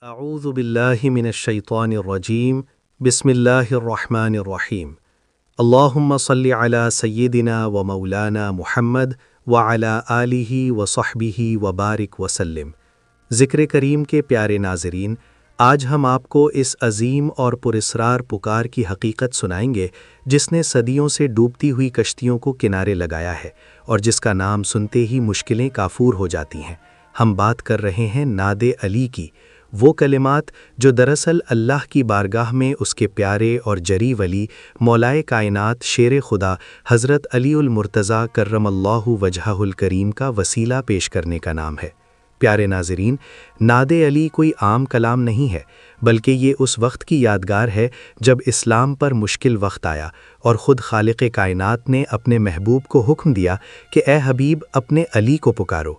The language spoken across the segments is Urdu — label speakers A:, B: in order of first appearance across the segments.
A: اعوذ باللہ من الشیطان الرجیم بسم اللہ الرحمن الرحیم اللہم صلی علی سیدنا و مولانا محمد وعلی آلہ و صحبہ وبارک وسلم۔ ذکر کریم کے پیارے ناظرین، آج ہم آپ کو اس عظیم اور پراسرار پکار کی حقیقت سنائیں گے جس نے صدیوں سے ڈوبتی ہوئی کشتیوں کو کنارے لگایا ہے اور جس کا نام سنتے ہی مشکلیں کافور ہو جاتی ہیں۔ ہم بات کر رہے ہیں ناد علی کی، وہ کلمات جو دراصل اللہ کی بارگاہ میں اس کے پیارے اور جری ولی مولائے کائنات شیر خدا حضرت علی المرتضیٰ کرم اللہ وجہہ الکریم کا وسیلہ پیش کرنے کا نام ہے۔ پیارے ناظرین، ناد علی کوئی عام کلام نہیں ہے، بلکہ یہ اس وقت کی یادگار ہے جب اسلام پر مشکل وقت آیا اور خود خالق کائنات نے اپنے محبوب کو حکم دیا کہ اے حبیب اپنے علی کو پکارو۔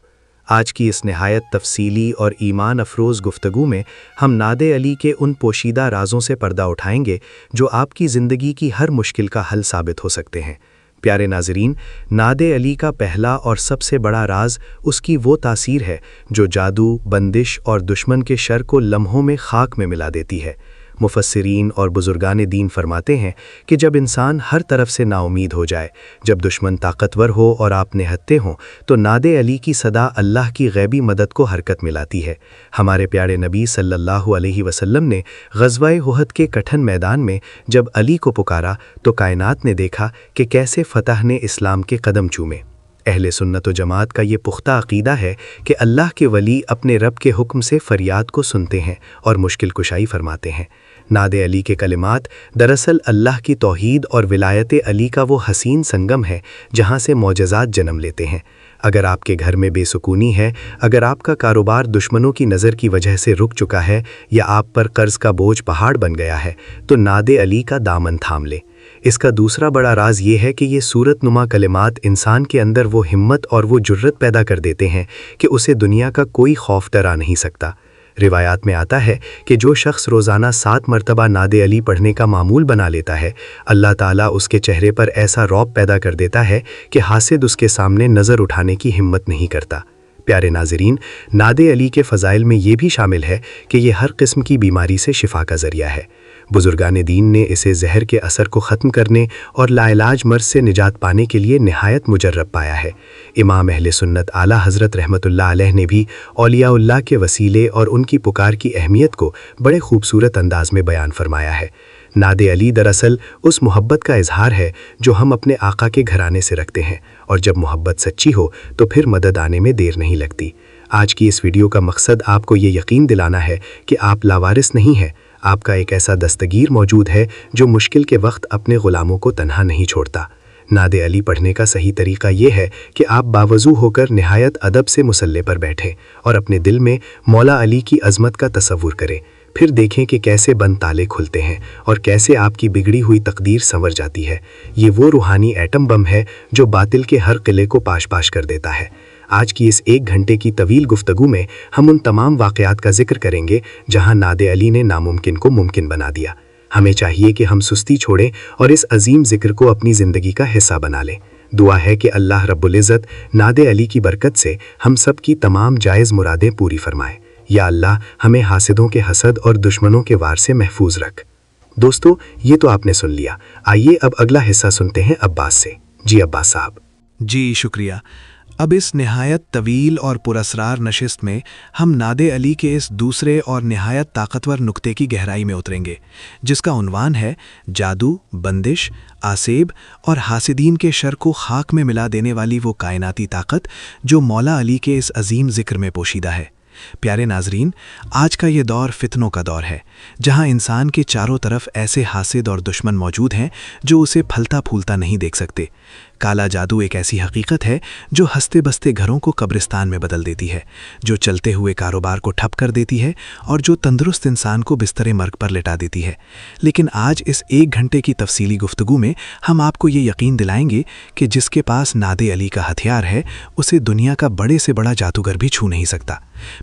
A: آج کی اس نہایت تفصیلی اور ایمان افروز گفتگو میں ہم ناد علی کے ان پوشیدہ رازوں سے پردہ اٹھائیں گے جو آپ کی زندگی کی ہر مشکل کا حل ثابت ہو سکتے ہیں۔ پیارے ناظرین، ناد علی کا پہلا اور سب سے بڑا راز اس کی وہ تاثیر ہے جو جادو، بندش اور دشمن کے شر کو لمحوں میں خاک میں ملا دیتی ہے۔ مفسرین اور بزرگان دین فرماتے ہیں کہ جب انسان ہر طرف سے نا امید ہو جائے، جب دشمن طاقتور ہو اور آپ نہتے ہوں، تو ناد علی کی صدا اللہ کی غیبی مدد کو حرکت ملاتی ہے۔ ہمارے پیارے نبی صلی اللہ علیہ وسلم نے غزوہ احد کے کٹھن میدان میں جب علی کو پکارا تو کائنات نے دیکھا کہ کیسے فتح نے اسلام کے قدم چومے۔ اہل سنت و جماعت کا یہ پختہ عقیدہ ہے کہ اللہ کے ولی اپنے رب کے حکم سے فریاد کو سنتے ہیں اور مشکل کشائی فرماتے ہیں۔ ناد علی کے کلمات دراصل اللہ کی توحید اور ولایت علی کا وہ حسین سنگم ہے جہاں سے معجزات جنم لیتے ہیں۔ اگر آپ کے گھر میں بے سکونی ہے، اگر آپ کا کاروبار دشمنوں کی نظر کی وجہ سے رک چکا ہے یا آپ پر قرض کا بوجھ پہاڑ بن گیا ہے، تو ناد علی کا دامن تھام لیں۔ اس کا دوسرا بڑا راز یہ ہے کہ یہ صورت نما کلمات انسان کے اندر وہ ہمت اور وہ جرت پیدا کر دیتے ہیں کہ اسے دنیا کا کوئی خوف ڈرا نہیں سکتا۔ روایات میں آتا ہے کہ جو شخص روزانہ 7 مرتبہ ناد علی پڑھنے کا معمول بنا لیتا ہے، اللہ تعالیٰ اس کے چہرے پر ایسا رعب پیدا کر دیتا ہے کہ حاسد اس کے سامنے نظر اٹھانے کی ہمت نہیں کرتا۔ پیارے ناظرین، ناد علی کے فضائل میں یہ بھی شامل ہے کہ یہ ہر قسم کی بیماری سے شفا کا ذریعہ ہے۔ بزرگان دین نے اسے زہر کے اثر کو ختم کرنے اور لاعلاج مرض سے نجات پانے کے لیے نہایت مجرب پایا ہے۔ امام اہل سنت اعلیٰ حضرت رحمۃ اللہ علیہ نے بھی اولیاء اللہ کے وسیلے اور ان کی پکار کی اہمیت کو بڑے خوبصورت انداز میں بیان فرمایا ہے۔ ناد علی دراصل اس محبت کا اظہار ہے جو ہم اپنے آقا کے گھرانے سے رکھتے ہیں، اور جب محبت سچی ہو تو پھر مدد آنے میں دیر نہیں لگتی۔ آج کی اس ویڈیو کا مقصد آپ کو یہ یقین دلانا ہے کہ آپ لاوارث نہیں ہیں، آپ کا ایک ایسا دستگیر موجود ہے جو مشکل کے وقت اپنے غلاموں کو تنہا نہیں چھوڑتا۔ ناد علی پڑھنے کا صحیح طریقہ یہ ہے کہ آپ باوضو ہو کر نہایت ادب سے مصلی پر بیٹھیں اور اپنے دل میں مولا علی کی عظمت کا تصور کریں۔ پھر دیکھیں کہ کیسے بند تالے کھلتے ہیں اور کیسے آپ کی بگڑی ہوئی تقدیر سنور جاتی ہے۔ یہ وہ روحانی ایٹم بم ہے جو باطل کے ہر قلعے کو پاش پاش کر دیتا ہے۔ آج کی اس 1 گھنٹے کی طویل گفتگو میں ہم ان تمام واقعات کا ذکر کریں گے جہاں ناد علی نے ناممکن کو ممکن بنا دیا۔ ہمیں چاہیے کہ ہم سستی چھوڑیں اور اس عظیم ذکر کو اپنی زندگی کا حصہ بنا لیں۔ دعا ہے کہ اللہ رب العزت ناد علی کی برکت سے ہم سب کی تمام جائز مرادیں پوری فرمائے۔ یا اللہ، ہمیں حاسدوں کے حسد اور دشمنوں کے وار سے محفوظ رکھ۔ دوستو، یہ تو آپ نے سن لیا، آئیے اب اگلا حصہ سنتے ہیں عباس سے۔ جی عباس صاحب۔
B: جی شکریہ۔ اب اس نہایت طویل اور پراسرار نشست میں ہم ناد علی کے اس دوسرے اور نہایت طاقتور نقطے کی گہرائی میں اتریں گے جس کا عنوان ہے جادو، بندش، آسیب اور حاسدین کے شر کو خاک میں ملا دینے والی وہ کائناتی طاقت جو مولا علی کے اس عظیم ذکر میں پوشیدہ ہے۔ پیارے ناظرین، آج کا یہ دور فتنوں کا دور ہے جہاں انسان کے چاروں طرف ایسے حاسد اور دشمن موجود ہیں جو اسے پھلتا پھولتا نہیں دیکھ سکتے۔ کالا جادو ایک ایسی حقیقت ہے جو ہنستے بستے گھروں کو قبرستان میں بدل دیتی ہے، جو چلتے ہوئے کاروبار کو ٹھپ کر دیتی ہے اور جو تندرست انسان کو بستر مرگ پر لٹا دیتی ہے۔ لیکن آج اس 1 گھنٹے کی تفصیلی گفتگو میں ہم آپ کو یہ یقین دلائیں گے کہ جس کے پاس ناد علی کا ہتھیار ہے اسے دنیا کا بڑے سے بڑا جادوگر بھی چھو نہیں سکتا۔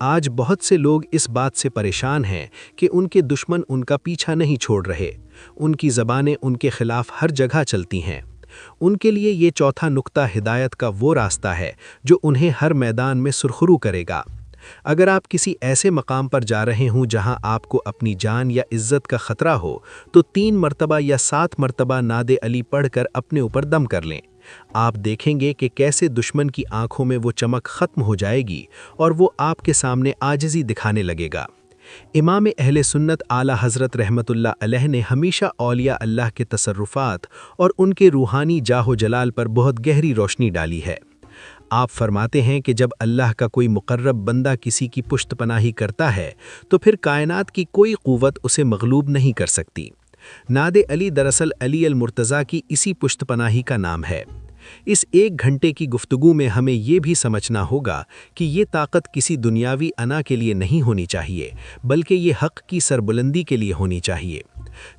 B: آج بہت سے لوگ اس بات سے پریشان ہیں کہ ان کے دشمن ان کا پیچھا نہیں چھوڑ رہے، ان کی زبانیں ان کے خلاف ہر جگہ چلتی ہیں۔ ان کے لیے یہ چوتھا نقطہ ہدایت کا وہ راستہ ہے جو انہیں ہر میدان میں سرخرو کرے گا۔ اگر آپ کسی ایسے مقام پر جا رہے ہوں جہاں آپ کو اپنی جان یا عزت کا خطرہ ہو تو 3 مرتبہ یا 7 مرتبہ نعت علی پڑھ کر اپنے اوپر دم کر لیں۔ آپ دیکھیں گے کہ کیسے دشمن کی آنکھوں میں وہ چمک ختم ہو جائے گی اور وہ آپ کے سامنے عاجزی دکھانے لگے گا۔ امام اہل سنت اعلیٰ حضرت رحمت اللہ علیہ نے ہمیشہ اولیاء اللہ کے تصرفات اور ان کے روحانی جاہ و جلال پر بہت گہری روشنی ڈالی ہے۔ آپ فرماتے ہیں کہ جب اللہ کا کوئی مقرب بندہ کسی کی پشت پناہی کرتا ہے تو پھر کائنات کی کوئی قوت اسے مغلوب نہیں کر سکتی۔ نعت علی دراصل علی المرتضیٰ کی اسی پشت پناہی کا نام ہے۔ اس 1 گھنٹے کی گفتگو میں ہمیں یہ بھی سمجھنا ہوگا کہ یہ طاقت کسی دنیاوی انا کے لیے نہیں ہونی چاہیے، بلکہ یہ حق کی سربلندی کے لیے ہونی چاہیے۔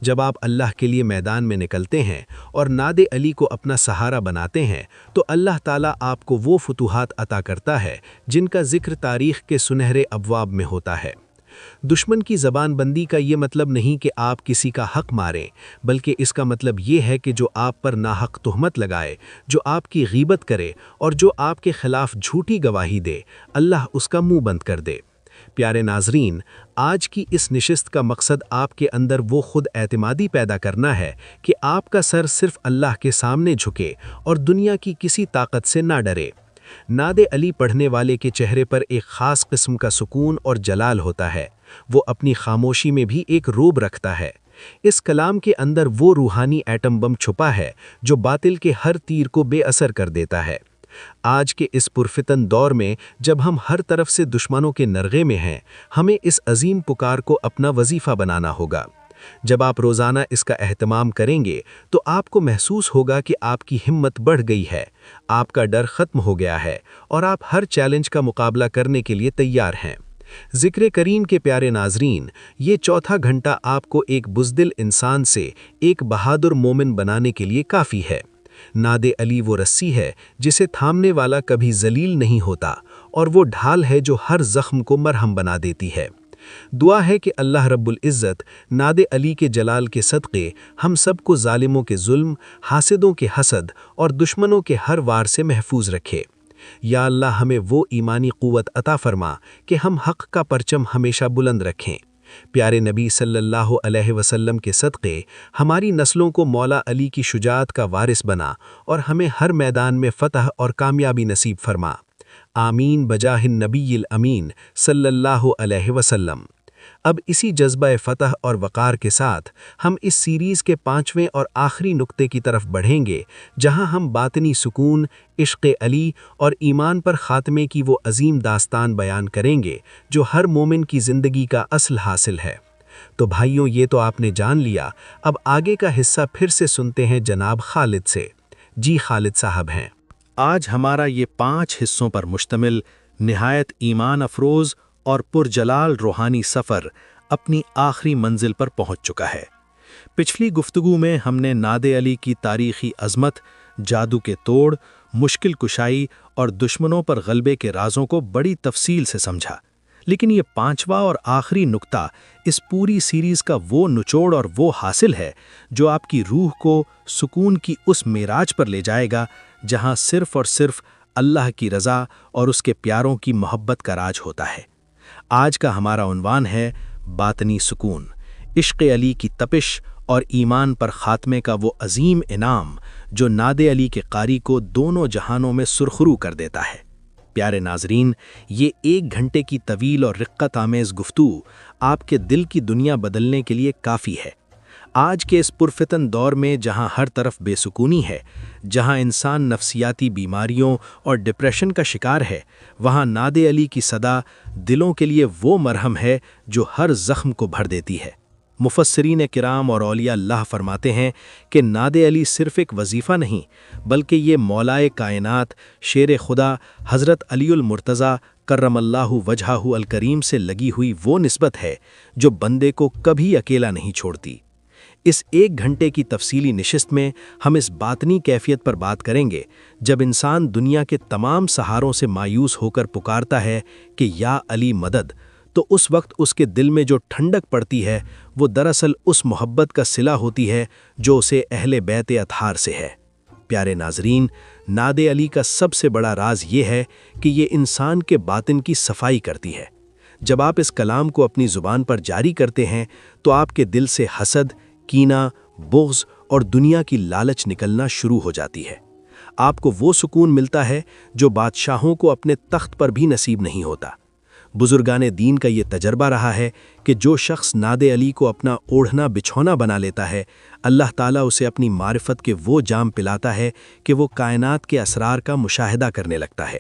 B: جب آپ اللہ کے لیے میدان میں نکلتے ہیں اور نعت علی کو اپنا سہارا بناتے ہیں تو اللہ تعالیٰ آپ کو وہ فتوحات عطا کرتا ہے جن کا ذکر تاریخ کے سنہرے ابواب میں ہوتا ہے۔ دشمن کی زبان بندی کا یہ مطلب نہیں کہ آپ کسی کا حق ماریں، بلکہ اس کا مطلب یہ ہے کہ جو آپ پر ناحق تہمت لگائے، جو آپ کی غیبت کرے اور جو آپ کے خلاف جھوٹی گواہی دے، اللہ اس کا منہ بند کر دے۔ پیارے ناظرین، آج کی اس نشست کا مقصد آپ کے اندر وہ خود اعتمادی پیدا کرنا ہے کہ آپ کا سر صرف اللہ کے سامنے جھکے اور دنیا کی کسی طاقت سے نہ ڈرے۔ نعت علی پڑھنے والے کے چہرے پر ایک خاص قسم کا سکون اور جلال ہوتا ہے، وہ اپنی خاموشی میں بھی ایک روب رکھتا ہے۔ اس کلام کے اندر وہ روحانی ایٹم بم چھپا ہے جو باطل کے ہر تیر کو بے اثر کر دیتا ہے۔ آج کے اس پرفتن دور میں جب ہم ہر طرف سے دشمنوں کے نرغے میں ہیں، ہمیں اس عظیم پکار کو اپنا وظیفہ بنانا ہوگا۔ جب آپ روزانہ اس کا اہتمام کریں گے تو آپ کو محسوس ہوگا کہ آپ کی ہمت بڑھ گئی ہے، آپ کا ڈر ختم ہو گیا ہے اور آپ ہر چیلنج کا مقابلہ کرنے کے لیے تیار ہیں۔ ذکر کریم کے پیارے ناظرین، یہ چوتھا گھنٹہ آپ کو ایک بزدل انسان سے ایک بہادر مومن بنانے کے لیے کافی ہے۔ نعت علی وہ رسی ہے جسے تھامنے والا کبھی ذلیل نہیں ہوتا، اور وہ ڈھال ہے جو ہر زخم کو مرہم بنا دیتی ہے۔ دعا ہے کہ اللہ رب العزت نعت علی کے جلال کے صدقے ہم سب کو ظالموں کے ظلم، حاسدوں کے حسد اور دشمنوں کے ہر وار سے محفوظ رکھے۔ یا اللہ ہمیں وہ ایمانی قوت عطا فرما کہ ہم حق کا پرچم ہمیشہ بلند رکھیں۔ پیارے نبی صلی اللہ علیہ وسلم کے صدقے ہماری نسلوں کو مولا علی کی شجاعت کا وارث بنا اور ہمیں ہر میدان میں فتح اور کامیابی نصیب فرما۔ آمین بجاہ النبی الامین صلی اللہ علیہ وسلم۔ اب اسی جذبہ فتح اور وقار کے ساتھ ہم اس سیریز کے 5ویں اور آخری نقطے کی طرف بڑھیں گے، جہاں ہم باطنی سکون، عشق علی اور ایمان پر خاتمے کی وہ عظیم داستان بیان کریں گے جو ہر مومن کی زندگی کا اصل حاصل ہے۔ تو بھائیوں، یہ تو آپ نے جان لیا، اب آگے کا حصہ پھر سے سنتے ہیں جناب خالد سے۔ جی خالد صاحب ہیں۔
A: آج ہمارا یہ 5 حصوں پر مشتمل نہایت ایمان افروز اور پرجلال روحانی سفر اپنی آخری منزل پر پہنچ چکا ہے۔ پچھلی گفتگو میں ہم نے نعت علی کی تاریخی عظمت، جادو کے توڑ، مشکل کشائی اور دشمنوں پر غلبے کے رازوں کو بڑی تفصیل سے سمجھا، لیکن یہ 5واں اور آخری نقطہ اس پوری سیریز کا وہ نچوڑ اور وہ حاصل ہے جو آپ کی روح کو سکون کی اس معراج پر لے جائے گا جہاں صرف اور صرف اللہ کی رضا اور اس کے پیاروں کی محبت کا راج ہوتا ہے۔ آج کا ہمارا عنوان ہے باطنی سکون، عشق علی کی تپش اور ایمان پر خاتمے کا وہ عظیم انعام جو نعت علی کے قاری کو دونوں جہانوں میں سرخرو کر دیتا ہے۔ پیارے ناظرین، یہ 1 گھنٹے کی طویل اور رقت آمیز گفتگو آپ کے دل کی دنیا بدلنے کے لیے کافی ہے۔ آج کے اس پرفتن دور میں جہاں ہر طرف بے سکونی ہے، جہاں انسان نفسیاتی بیماریوں اور ڈپریشن کا شکار ہے، وہاں نعت علی کی صدا دلوں کے لیے وہ مرہم ہے جو ہر زخم کو بھر دیتی ہے۔ مفسرین کرام اور اولیاء اللہ فرماتے ہیں کہ نعت علی صرف ایک وظیفہ نہیں، بلکہ یہ مولائے کائنات شیر خدا حضرت علی المرتضیٰ کرم اللہ وجہہ الکریم سے لگی ہوئی وہ نسبت ہے جو بندے کو کبھی اکیلا نہیں چھوڑتی۔ اس 1 گھنٹے کی تفصیلی نشست میں ہم اس باطنی کیفیت پر بات کریں گے جب انسان دنیا کے تمام سہاروں سے مایوس ہو کر پکارتا ہے کہ یا علی مدد، تو اس وقت اس کے دل میں جو ٹھنڈک پڑتی ہے وہ دراصل اس محبت کا صلہ ہوتی ہے جو اسے اہل بیت اطہار سے ہے۔ پیارے ناظرین، نعت علی کا سب سے بڑا راز یہ ہے کہ یہ انسان کے باطن کی صفائی کرتی ہے۔ جب آپ اس کلام کو اپنی زبان پر جاری کرتے ہیں تو آپ کے دل سے حسد، کینہ، بغض اور دنیا کی لالچ نکلنا شروع ہو جاتی ہے۔ آپ کو وہ سکون ملتا ہے جو بادشاہوں کو اپنے تخت پر بھی نصیب نہیں ہوتا۔ بزرگان دین کا یہ تجربہ رہا ہے کہ جو شخص نعت علی کو اپنا اوڑھنا بچھونا بنا لیتا ہے، اللہ تعالیٰ اسے اپنی معرفت کے وہ جام پلاتا ہے کہ وہ کائنات کے اسرار کا مشاہدہ کرنے لگتا ہے۔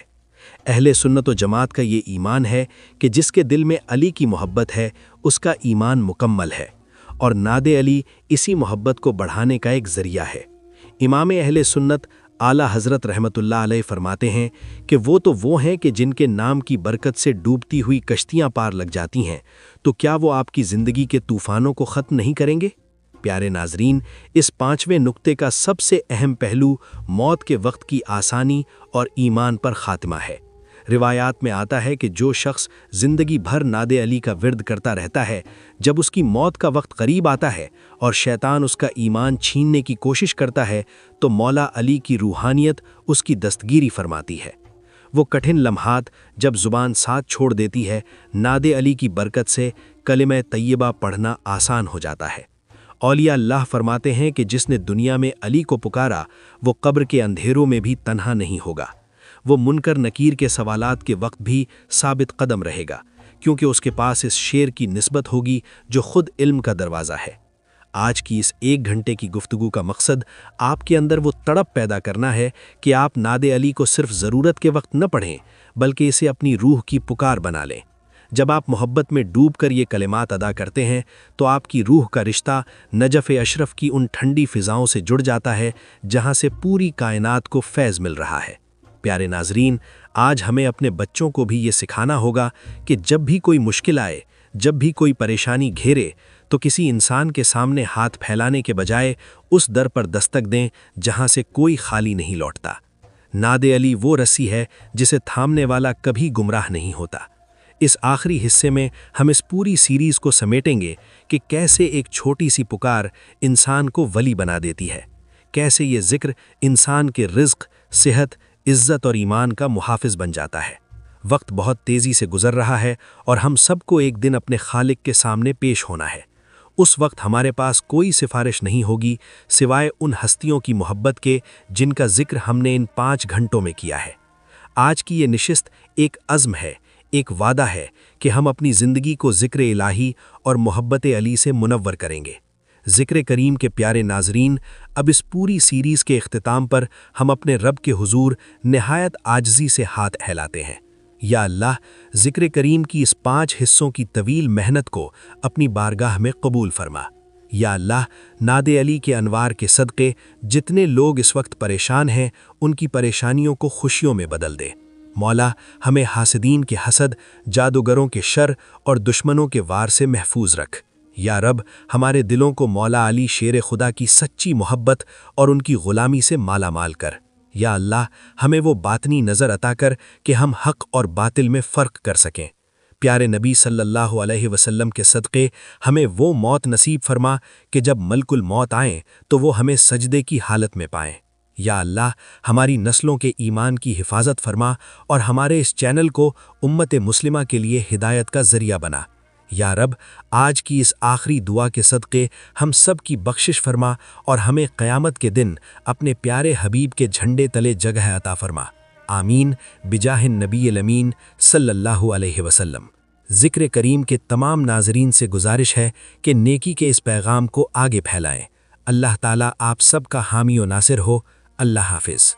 A: اہل سنت و جماعت کا یہ ایمان ہے کہ جس کے دل میں علی کی محبت ہے اس کا ایمان مکمل ہے، اور نعت علی اسی محبت کو بڑھانے کا ایک ذریعہ ہے۔ امام اہل سنت اعلیٰ حضرت رحمۃ اللہ علیہ فرماتے ہیں کہ وہ ہیں کہ جن کے نام کی برکت سے ڈوبتی ہوئی کشتیاں پار لگ جاتی ہیں، تو کیا وہ آپ کی زندگی کے طوفانوں کو ختم نہیں کریں گے؟ پیارے ناظرین، اس 5ویں نقطے کا سب سے اہم پہلو موت کے وقت کی آسانی اور ایمان پر خاتمہ ہے۔ روایات میں آتا ہے کہ جو شخص زندگی بھر نعت علی کا ورد کرتا رہتا ہے، جب اس کی موت کا وقت قریب آتا ہے اور شیطان اس کا ایمان چھیننے کی کوشش کرتا ہے تو مولا علی کی روحانیت اس کی دستگیری فرماتی ہے۔ وہ کٹھن لمحات جب زبان ساتھ چھوڑ دیتی ہے، نعت علی کی برکت سے کلمہ طیبہ پڑھنا آسان ہو جاتا ہے۔ اولیاء اللہ فرماتے ہیں کہ جس نے دنیا میں علی کو پکارا وہ قبر کے اندھیروں میں بھی تنہا نہیں ہوگا، وہ منکر نکیر کے سوالات کے وقت بھی ثابت قدم رہے گا، کیونکہ اس کے پاس اس شیر کی نسبت ہوگی جو خود علم کا دروازہ ہے۔ آج کی اس 1 گھنٹے کی گفتگو کا مقصد آپ کے اندر وہ تڑپ پیدا کرنا ہے کہ آپ نعت علی کو صرف ضرورت کے وقت نہ پڑھیں بلکہ اسے اپنی روح کی پکار بنا لیں۔ جب آپ محبت میں ڈوب کر یہ کلمات ادا کرتے ہیں تو آپ کی روح کا رشتہ نجف اشرف کی ان ٹھنڈی فضاؤں سے جڑ جاتا ہے جہاں سے پوری کائنات کو فیض مل رہا ہے۔ پیارے ناظرین، آج ہمیں اپنے بچوں کو بھی یہ سکھانا ہوگا کہ جب بھی کوئی مشکل آئے، جب بھی کوئی پریشانی گھیرے، تو کسی انسان کے سامنے ہاتھ پھیلانے کے بجائے اس در پر دستک دیں جہاں سے کوئی خالی نہیں لوٹتا۔ نعت علی وہ رسی ہے جسے تھامنے والا کبھی گمراہ نہیں ہوتا۔ اس آخری حصے میں ہم اس پوری سیریز کو سمیٹیں گے کہ کیسے ایک چھوٹی سی پکار انسان کو ولی بنا دیتی ہے، کیسے یہ ذکر انسان کے رزق، صحت، عزت اور ایمان کا محافظ بن جاتا ہے۔ وقت بہت تیزی سے گزر رہا ہے اور ہم سب کو ایک دن اپنے خالق کے سامنے پیش ہونا ہے۔ اس وقت ہمارے پاس کوئی سفارش نہیں ہوگی سوائے ان ہستیوں کی محبت کے جن کا ذکر ہم نے ان 5 گھنٹوں میں کیا ہے۔ آج کی یہ نشست ایک عزم ہے، ایک وعدہ ہے کہ ہم اپنی زندگی کو ذکر الہی اور محبت علی سے منور کریں گے۔ ذکر کریم کے پیارے ناظرین، اب اس پوری سیریز کے اختتام پر ہم اپنے رب کے حضور نہایت عاجزی سے ہاتھ پھیلاتے ہیں۔ یا اللہ، ذکر کریم کی اس 5 حصوں کی طویل محنت کو اپنی بارگاہ میں قبول فرما۔ یا اللہ، نعت علی کے انوار کے صدقے جتنے لوگ اس وقت پریشان ہیں ان کی پریشانیوں کو خوشیوں میں بدل دے۔ مولا، ہمیں حاسدین کے حسد، جادوگروں کے شر اور دشمنوں کے وار سے محفوظ رکھ۔ یا رب، ہمارے دلوں کو مولا علی شیر خدا کی سچی محبت اور ان کی غلامی سے مالا مال کر۔ یا اللہ، ہمیں وہ باطنی نظر عطا کر کہ ہم حق اور باطل میں فرق کر سکیں۔ پیارے نبی صلی اللہ علیہ وسلم کے صدقے ہمیں وہ موت نصیب فرما کہ جب ملک الموت آئیں تو وہ ہمیں سجدے کی حالت میں پائیں۔ یا اللہ، ہماری نسلوں کے ایمان کی حفاظت فرما اور ہمارے اس چینل کو امت مسلمہ کے لیے ہدایت کا ذریعہ بنا۔ یا رب، آج کی اس آخری دعا کے صدقے ہم سب کی بخشش فرما اور ہمیں قیامت کے دن اپنے پیارے حبیب کے جھنڈے تلے جگہ عطا فرما۔ آمین بجاہ النبی الامین صلی اللہ علیہ وسلم۔ ذکر کریم کے تمام ناظرین سے گزارش ہے کہ نیکی کے اس پیغام کو آگے پھیلائیں۔ اللہ تعالیٰ آپ سب کا حامی و ناصر ہو۔ اللہ حافظ۔